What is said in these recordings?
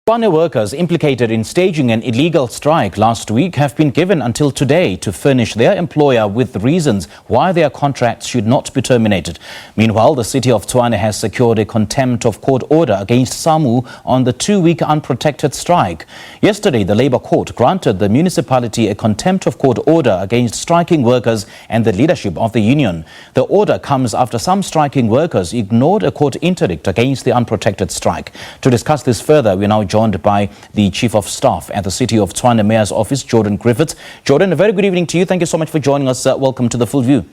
Tshwane workers implicated in staging an illegal strike last week have been given until today to furnish their employer with reasons why their contracts should not be terminated. Meanwhile, the City of Tshwane has secured a contempt of court order against SAMWU on the two-week unprotected strike. Yesterday, the Labour Court granted the municipality a contempt of court order against striking workers and the leadership of the union. The order comes after some striking workers ignored a court interdict against the unprotected strike. To discuss this further, we now joined by the Chief of Staff at the City of Tshwane Mayor's office, Griffiths. Jordan, a very good evening to you. Thank you so much for joining us. Welcome to The Full View.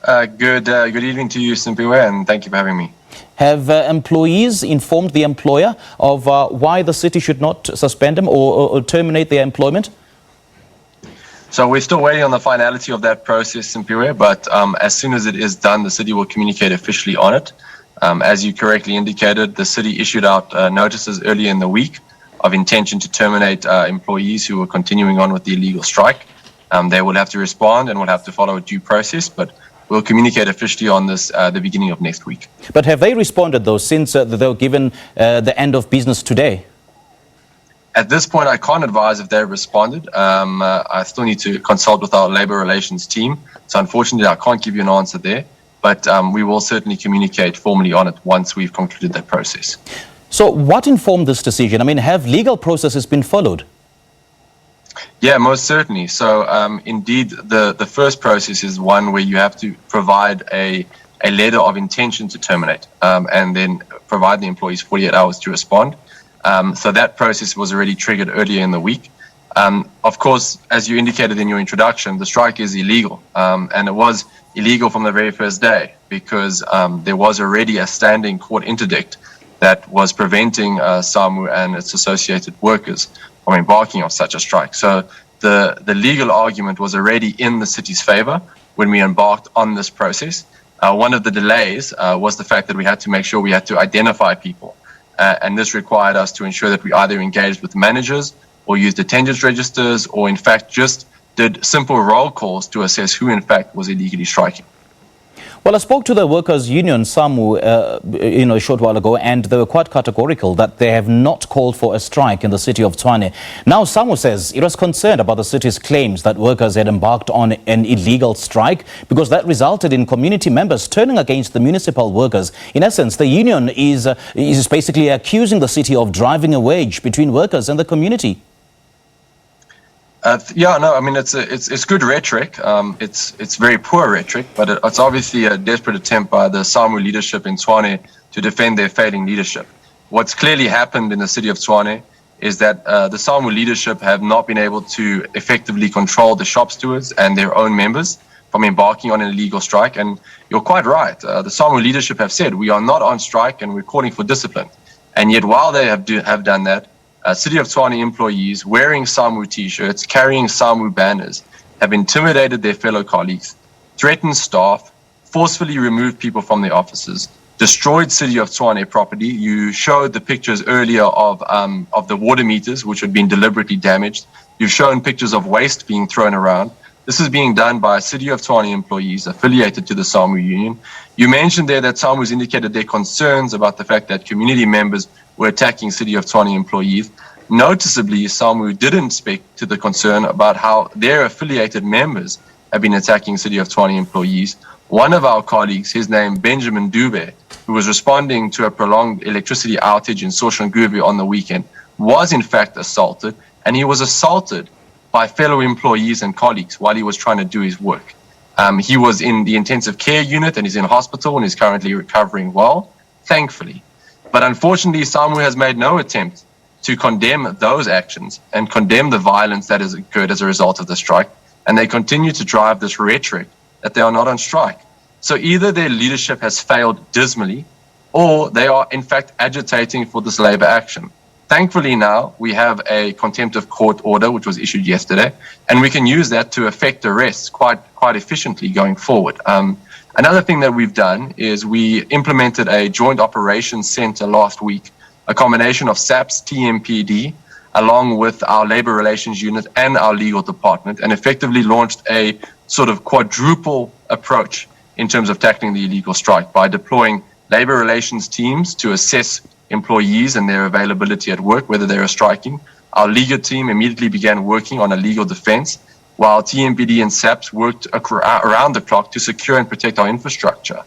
Good evening to you, Simpiwe, and thank you for having me. Have employees informed the employer of why the city should not suspend them or terminate their employment? So we're still waiting on the finality of that process, Simpiwe, but as soon as it is done, the city will communicate officially on it. As you correctly indicated, the city issued out notices earlier in the week of intention to terminate employees who were continuing on with the illegal strike. They will have to respond and will have to follow a due process, but we'll communicate officially on this the beginning of next week. But have they responded, though, since they were given the end of business today? At this point, I can't advise if they've responded. I still need to consult with our labour relations team. So unfortunately, I can't give you an answer there. But we will certainly communicate formally on it once we've concluded that process. So what informed this decision? I mean, have legal processes been followed? Yeah, most certainly. So indeed, the first process is one where you have to provide a letter of intention to terminate and then provide the employees 48 hours to respond. So that process was already triggered earlier in the week. Of course, as you indicated in your introduction, the strike is illegal, and it was illegal from the very first day because there was already a standing court interdict that was preventing SAMWU and its associated workers from embarking on such a strike. So the legal argument was already in the city's favor when we embarked on this process. One of the delays was the fact that we had to make sure we had to identify people, and this required us to ensure that we either engaged with managers or used attendance registers, or in fact just did simple roll calls to assess who in fact was illegally striking. Well, I spoke to the workers' union, SAMWU, a short while ago, and they were quite categorical that they have not called for a strike in the city of Tshwane. Now, SAMWU says it was concerned about the city's claims that workers had embarked on an illegal strike because that resulted in community members turning against the municipal workers. In essence, the union is basically accusing the city of driving a wedge between workers and the community. It's good rhetoric. It's very poor rhetoric, but it's obviously a desperate attempt by the SAMWU leadership in Tshwane to defend their failing leadership. What's clearly happened in the city of Tshwane is that the SAMWU leadership have not been able to effectively control the shop stewards and their own members from embarking on an illegal strike. And you're quite right. The SAMWU leadership have said we are not on strike and we're calling for discipline. And yet, while they have done that, City of Tshwane employees wearing SAMWU t-shirts, carrying SAMWU banners, have intimidated their fellow colleagues, threatened staff, forcefully removed people from their offices, destroyed City of Tshwane property. You showed the pictures earlier of the water meters, which had been deliberately damaged. You've shown pictures of waste being thrown around. This is being done by City of Tshwane employees affiliated to the SAMWU union. You mentioned there that SAMWU has indicated their concerns about the fact that community members were attacking City of Tshwane employees. Noticeably, SAMWU didn't speak to the concern about how their affiliated members have been attacking City of Tshwane employees. One of our colleagues, his name Benjamin Dube, who was responding to a prolonged electricity outage in Soshanguve on the weekend, was in fact assaulted, and he was assaulted by fellow employees and colleagues while he was trying to do his work. He was in the intensive care unit and he's in hospital and is currently recovering well, thankfully. But unfortunately, SAMWU has made no attempt to condemn those actions and condemn the violence that has occurred as a result of the strike. And they continue to drive this rhetoric that they are not on strike. So either their leadership has failed dismally, or they are in fact agitating for this labor action. Thankfully now, we have a contempt of court order, which was issued yesterday, and we can use that to effect arrests quite efficiently going forward. Another thing that we've done is we implemented a joint operations center last week, a combination of SAP's TMPD, along with our labor relations unit and our legal department, and effectively launched a sort of quadruple approach in terms of tackling the illegal strike by deploying labor relations teams to assess employees and their availability at work, whether they were striking. Our legal team immediately began working on a legal defense, while TMPD and SAPS worked around the clock to secure and protect our infrastructure.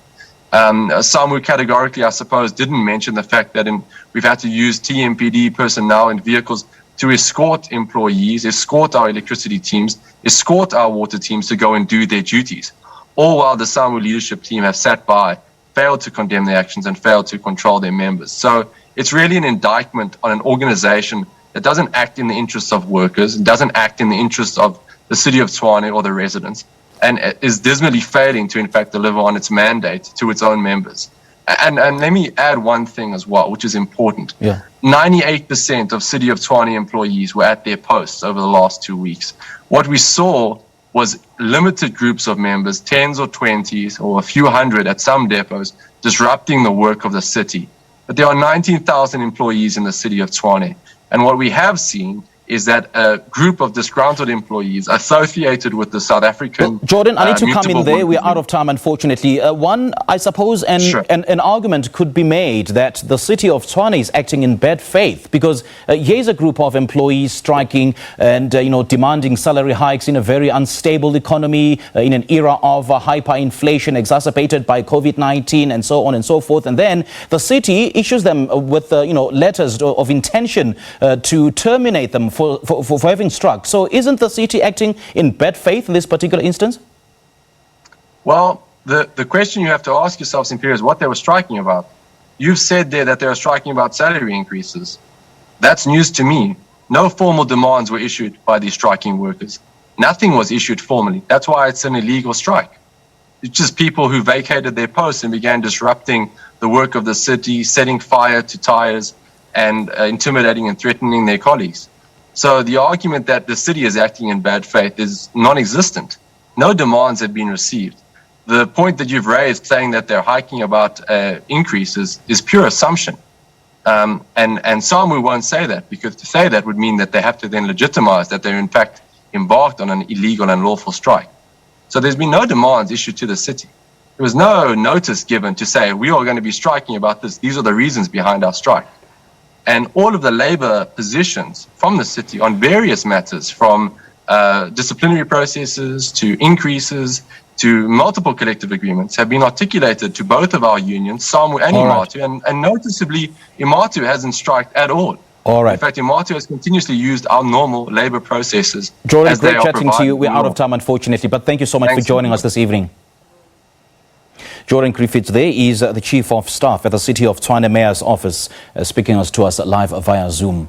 SAMWU categorically, I suppose, didn't mention the fact that we've had to use TMPD personnel and vehicles to escort employees, escort our electricity teams, escort our water teams to go and do their duties. All while the SAMWU leadership team have sat by, failed to condemn their actions and failed to control their members. So it's really an indictment on an organization that doesn't act in the interests of workers, doesn't act in the interests of the City of Tshwane or the residents, and is dismally failing to, in fact, deliver on its mandate to its own members. And let me add one thing as well, which is important. 98% of City of Tshwane employees were at their posts over the last 2 weeks. What we saw was limited groups of members, 10s or 20s or a few hundred at some depots, disrupting the work of the city. But there are 19,000 employees in the City of Tshwane. And what we have seen is that a group of disgruntled employees associated with the South African... Jordan, I need to come in there. We're out of time, unfortunately. One, I suppose, an argument could be made that the City of Tshwane is acting in bad faith because here's a group of employees striking and, demanding salary hikes in a very unstable economy, in an era of hyperinflation exacerbated by COVID-19 and so on and so forth. And then the city issues them with, letters of intention to terminate them for having struck. So isn't the city acting in bad faith in this particular instance? Well, the question you have to ask yourself, Imperial, is what they were striking about. You've said there that they were striking about salary increases. That's news to me. No formal demands were issued by these striking workers. Nothing was issued formally. That's why it's an illegal strike. It's just people who vacated their posts and began disrupting the work of the city, setting fire to tires and intimidating and threatening their colleagues. So the argument that the city is acting in bad faith is non-existent. No demands have been received. The point that you've raised, saying that they're hiking about increases, is pure assumption. And SAMWU won't say that, because to say that would mean that they have to then legitimize that they're in fact embarked on an illegal and lawful strike. So there's been no demands issued to the city. There was no notice given to say, we are going to be striking about this. These are the reasons behind our strike. And all of the labor positions from the city on various matters, from disciplinary processes to increases to multiple collective agreements, have been articulated to both of our unions, SAMWU and IMATU, and noticeably, IMATU hasn't striked at all. In fact, IMATU has continuously used our normal labor processes. Jordan, great chatting to you. We're out of time, unfortunately, but thank you so much for joining us this evening. Jordan Griffiths there is the Chief of Staff at the City of Tshwane Mayor's office, speaking to us live via Zoom.